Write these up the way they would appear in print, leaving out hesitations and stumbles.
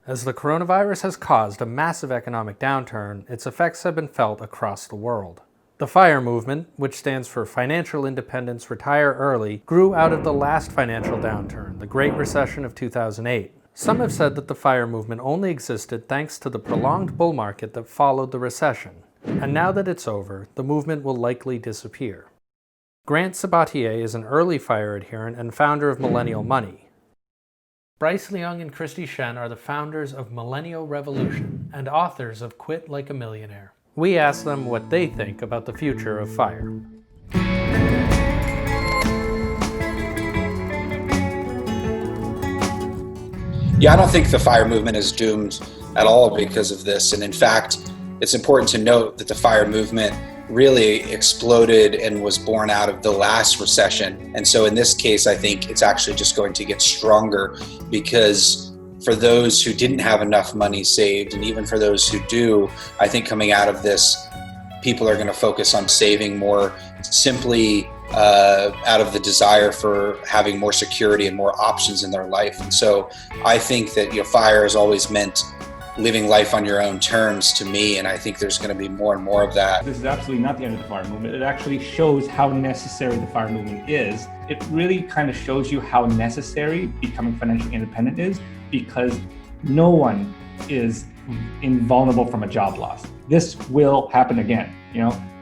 As the coronavirus has caused a massive economic downturn, its effects have been felt across the world. The FIRE movement, which stands for Financial Independence Retire Early, grew out of the last financial downturn, the Great Recession of 2008. Some have said that the FIRE movement only existed thanks to the prolonged bull market that followed the recession. And now that it's over, the movement will likely disappear. Grant Sabatier is an early FIRE adherent and founder of Millennial Money. Bryce Leung and Kristy Shen are the founders of Millennial Revolution and authors of Quit Like a Millionaire. We asked them what they think about the future of FIRE. Yeah, I don't think the FIRE movement is doomed at all because of this. And in fact, it's important to note that the FIRE movement really exploded and was born out of the last recession. And so in this case, I think it's actually just going to get stronger, because for those who didn't have enough money saved, and even for those who do, I think coming out of this, people are going to focus on saving more simply out of the desire for having more security and more options in their life. And so I think that FIRE has always meant living life on your own terms to me, and I think there's going to be more and more of that. This is absolutely not the end of the FIRE movement. It actually shows how necessary the FIRE movement is. It really kind of shows you how necessary becoming financially independent is, because no one is invulnerable from a job loss. This will happen again.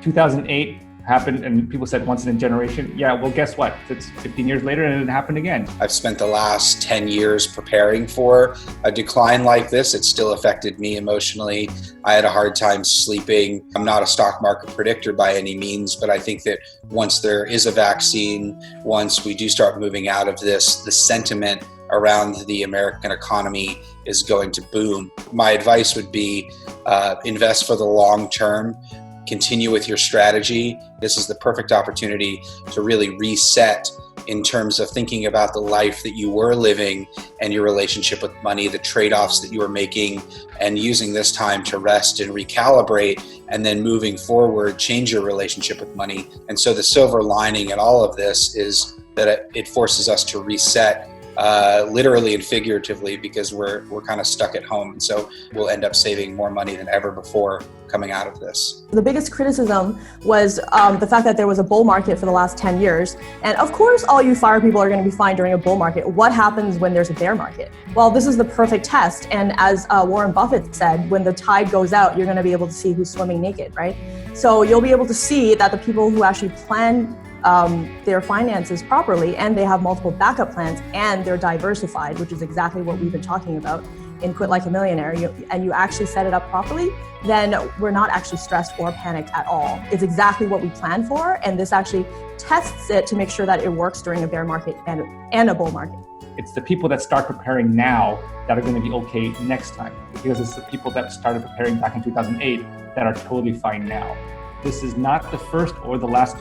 2008 happened and people said once in a generation. Yeah, well, guess what? It's 15 years later and it happened again. I've spent the last 10 years preparing for a decline like this. It still affected me emotionally. I had a hard time sleeping. I'm not a stock market predictor by any means, but I think that once there is a vaccine, once we do start moving out of this, the sentiment around the American economy is going to boom. My advice would be invest for the long term. Continue with your strategy. This is the perfect opportunity to really reset in terms of thinking about the life that you were living and your relationship with money, the trade-offs that you were making, and using this time to rest and recalibrate, and then moving forward, change your relationship with money. And so the silver lining in all of this is that it forces us to reset literally and figuratively, because we're kind of stuck at home. And so we'll end up saving more money than ever before coming out of this. The biggest criticism was the fact that there was a bull market for the last 10 years. And of course, all you FIRE people are going to be fine during a bull market. What happens when there's a bear market? Well, this is the perfect test. And as Warren Buffett said, when the tide goes out, you're going to be able to see who's swimming naked, right? So you'll be able to see that the people who actually plan their finances properly, and they have multiple backup plans, and they're diversified, which is exactly what we've been talking about in Quit Like a Millionaire, and you actually set it up properly, then we're not actually stressed or panicked at all. It's exactly what we planned for, and this actually tests it to make sure that it works during a bear market and a bull market. It's the people that start preparing now that are going to be okay next time, because it's the people that started preparing back in 2008 that are totally fine now. This is not the first or the last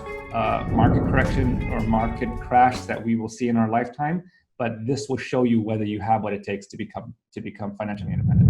market correction or market crash that we will see in our lifetime, but this will show you whether you have what it takes to become financially independent.